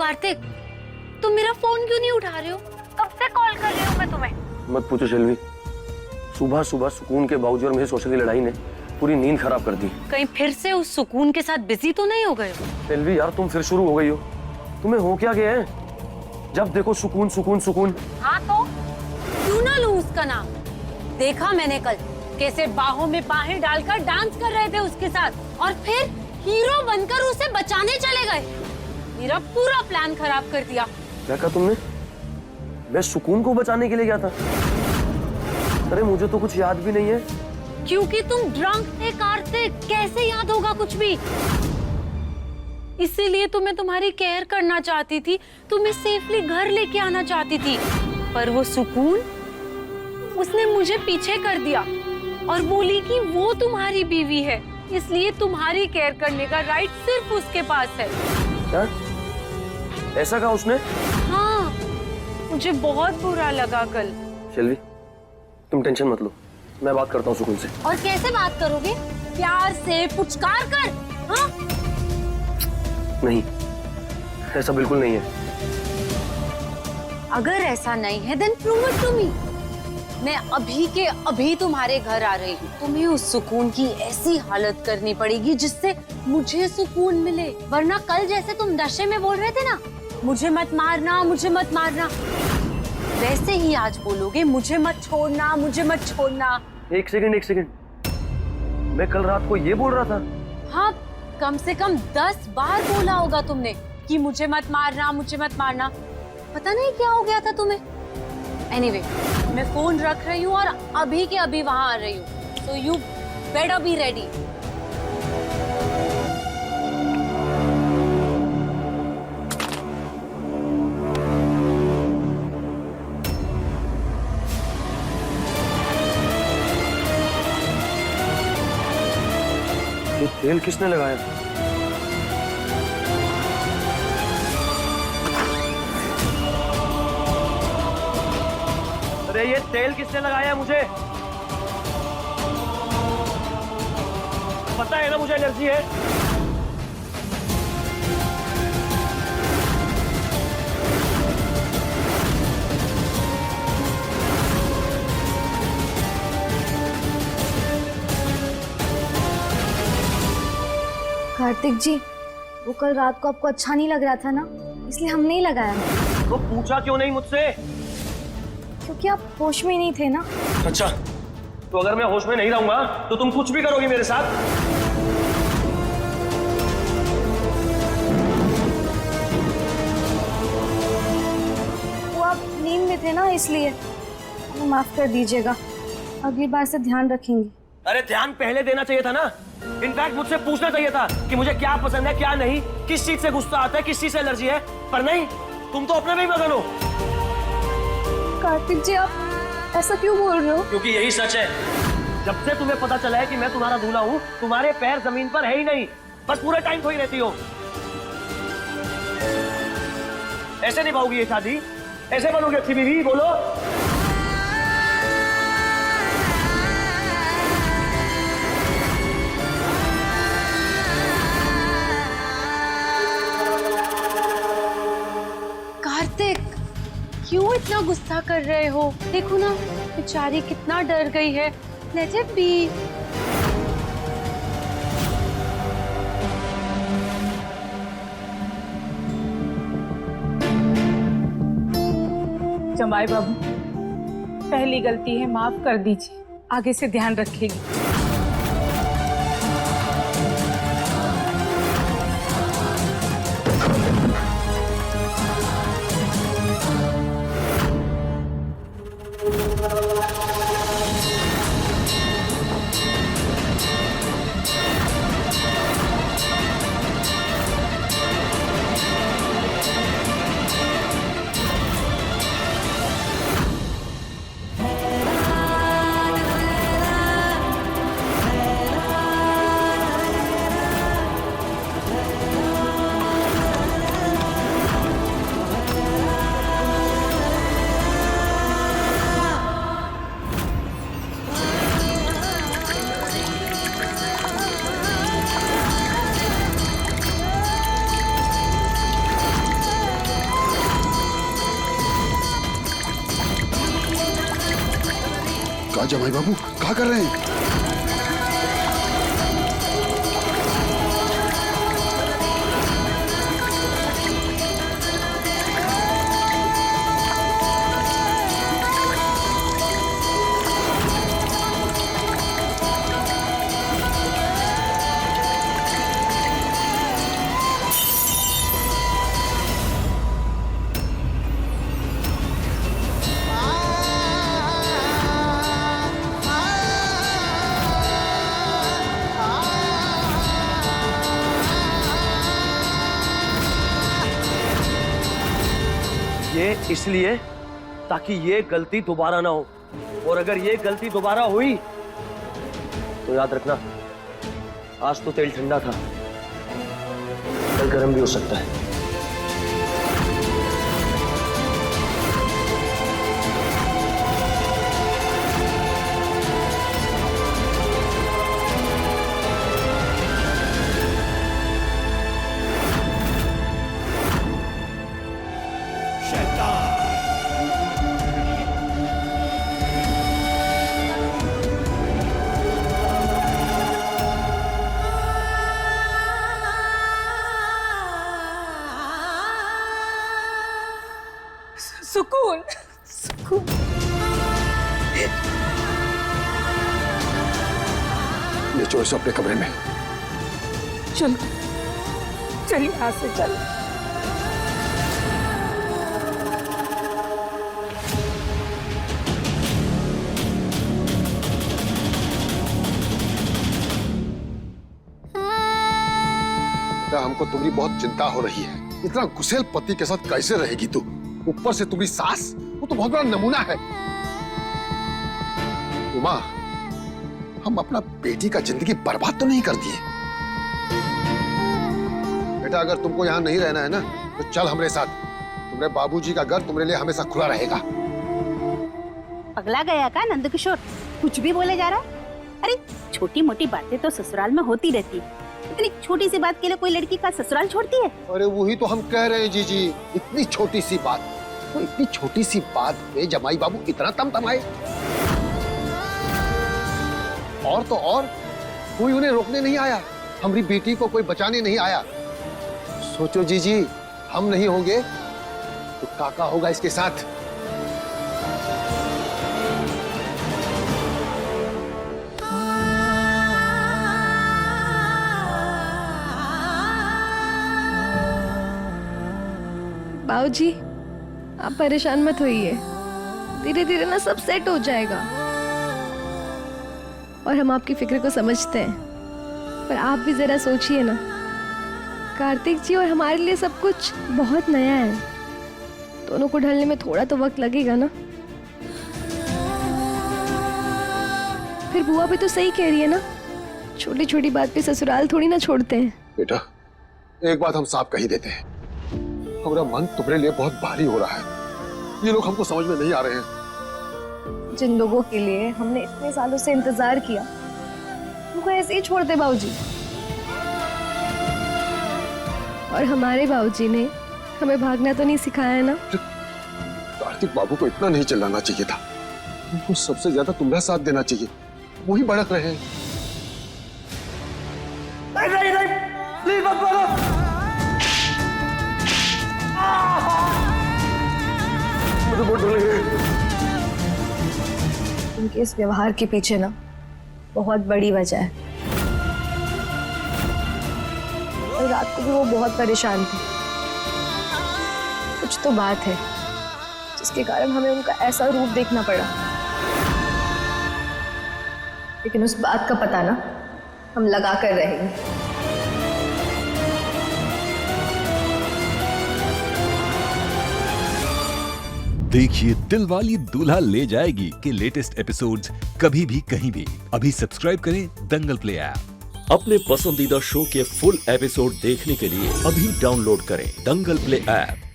कार्तिक, तुम मेरा फोन क्यों नहीं उठा रहे हो? कब से कॉल कर रही हूँ मैं तुम्हें। मत पूछो शेल्वी, सुबह सुबह सुकून के बाबूजी और मेरे सोचे की लड़ाई ने पूरी नींद खराब कर दी। कहीं फिर से उस सुकून के साथ बिजी तो नहीं हो गए? शेल्वी यार, तुम फिर शुरू हो गई हो। तुम्हें हो क्या गया है? जब देखो सुकून सुकून सुकून। हाँ तो क्यों ना लूं उसका नाम। देखा मैंने कल कैसे बाहों में बाहें डालकर डांस कर रहे थे उसके साथ, और फिर हीरो बनकर उसे बचाने चले गए। मेरा पूरा प्लान खराब कर दिया। क्या कहा तुमने? मैं सुकून को बचाने के लिए गया था? अरे मुझे तो कुछ याद भी नहीं है। क्योंकि तुम ड्रंक थे कार्तिक, कैसे याद होगा कुछ भी। इसीलिए तो मैं तुम्हारी केयर करना चाहती थी, तुम्हें सेफली घर लेके आना चाहती थी, पर वो सुकून, उसने मुझे पीछे कर दिया और बोली कि वो तुम्हारी बीवी है, इसलिए तुम्हारी केयर करने का राइट सिर्फ उसके पास है। क्या? ऐसा कहा उसने? हाँ, मुझे बहुत बुरा लगा कल। शेल्वी, तुम टेंशन मत लो, मैं बात करता हूँ सुकून से। और कैसे बात करोगे? प्यार से पुचकार कर? हाँ? नहीं, ऐसा बिल्कुल नहीं है। अगर ऐसा नहीं है then prove it to me. मैं अभी के अभी तुम्हारे घर आ रही हूँ। तुम्हें उस सुकून की ऐसी हालत करनी पड़ेगी जिससे मुझे सुकून मिले, वरना कल जैसे तुम नशे में बोल रहे थे ना, मुझे मत मारना, मुझे मत मारना, वैसे ही आज बोलोगे मुझे मत छोड़ना, मुझे मत छोड़ना। एक सेकंड, मैं कल रात को ये बोल रहा था? हाँ, कम से कम 10 बार बोला होगा तुमने कि मुझे मत मारना, मुझे मत मारना। पता नहीं क्या हो गया था तुम्हें। एनीवे, मैं फोन रख रही हूँ और अभी के अभी वहां आ रही हूँ, so you better be ready. ये तेल किसने लगाया? अरे ये तेल किसने लगाया मुझे? पता है ना मुझे एलर्जी है। कार्तिक जी, वो कल रात को आपको अच्छा नहीं लग रहा था ना, इसलिए हम नहीं लगाया। तो पूछा क्यों नहीं मुझसे? क्योंकि आप होश में नहीं थे ना। अच्छा, तो अगर मैं होश में नहीं रहूंगा तो तुम कुछ भी करोगी मेरे साथ? वो आप नींद में थे ना, इसलिए माफ कर दीजिएगा, अगली बार से ध्यान रखेंगे। अरे ध्यान पहले देना चाहिए था ना। इनफैक्ट मुझसे पूछना चाहिए था कि मुझे क्या पसंद है, क्या नहीं, किस चीज से गुस्सा आता है, किस चीज से एलर्जी है, पर नहीं, तुम तो अपने में ही मगन हो। कार्तिक जी, आप ऐसा क्यों बोल रहे हो? क्योंकि यही सच है। जब से तुम्हें पता चला है कि मैं तुम्हारा दूल्हा हूँ, तुम्हारे पैर जमीन पर है ही नहीं, बस पूरे टाइम खोई रहती हो। ऐसे निभाओगी ये शादी? ऐसे बनोगी अच्छी बीवी? बोलो। कार्तिक, क्यों इतना गुस्सा कर रहे हो? देखो ना, बेचारी कितना डर गई है। Let it be. जमाई बाबू, पहली गलती है, माफ कर दीजिए, आगे से ध्यान रखेगी। जमाई बाबू क्या कर रहे हैं? ये इसलिए ताकि ये गलती दोबारा ना हो, और अगर ये गलती दोबारा हुई तो याद रखना, आज तो तेल ठंडा था, कल गर्म भी हो सकता है। सुकून, सुकून। ये चोर से अपने कमरे में। चलो, चलिए यहाँ से चलो। हमको तुम्हारी बहुत चिंता हो रही है। इतना गुस्सेल पति के साथ कैसे रहेगी तू? ऊपर से तुम्हारी सास, वो तो बहुत बड़ा नमूना है। उमा, हम अपना बेटी का जिंदगी बर्बाद तो नहीं कर दिए। बेटा, अगर तुमको यहाँ नहीं रहना है ना, तो चल हमारे साथ। तुम्हारे बाबूजी का घर तुम्हारे लिए हमेशा खुला रहेगा। पगला गया का नंदकिशोर? कुछ भी बोले जा रहा है। अरे छोटी मोटी बातें तो ससुराल में होती रहती है, इतनी छोटी सी बात के लिए कोई लड़की का ससुराल छोड़ती है? अरे वही तो हम कह रहे हैं जीजी, इतनी छोटी सी बात, तो इतनी छोटी सी बात पे जमाई बाबू इतना तमतमाए। और तो और कोई उन्हें रोकने नहीं आया, हमारी बेटी को कोई बचाने नहीं आया। सोचो जीजी, हम नहीं होंगे तो काका होगा इसके साथ। बाबूजी, आप परेशान मत होइए, धीरे धीरे ना सब सेट हो जाएगा। और हम आपकी फिक्र को समझते हैं, पर आप भी जरा सोचिए ना, कार्तिक जी और हमारे लिए सब कुछ बहुत नया है। दोनों को ढलने में थोड़ा तो वक्त लगेगा ना। फिर बुआ भी तो सही कह रही है ना, छोटी छोटी बात पे ससुराल थोड़ी ना छोड़ते हैं। बेटा, एक बात हम साफ कही देते हैं, हमारा मन तुम्हारे लिए बहुत भारी हो रहा है। ये लोग हमको समझ में नहीं आ रहे हैं। जिन लोगों के लिए हमने इतने सालों से इंतजार किया, उनको ऐसे ही छोड़ दे बाबूजी। और हमारे बाबूजी ने हमें भागना तो नहीं सिखाया है ना। कार्तिक बाबू को इतना नहीं चिल्लाना चाहिए था, उनको सबसे ज्यादा तुम्हारा साथ देना चाहिए, वही भड़क रहे हैं। नहीं, प्लीज मत बोलो। मुझे बहुत डर लग रही है। उनके इस व्यवहार के पीछे ना बहुत बड़ी वजह है। और रात को भी वो बहुत परेशान थे। कुछ तो बात है जिसके कारण हमें उनका ऐसा रूप देखना पड़ा। लेकिन उस बात का पता ना हम लगा कर रहेंगे। देखिए दिलवाली दूल्हा ले जाएगी के लेटेस्ट एपिसोड्स कभी भी कहीं भी। अभी सब्सक्राइब करें दंगल प्ले ऐप। अपने पसंदीदा शो के फुल एपिसोड देखने के लिए अभी डाउनलोड करें दंगल प्ले ऐप।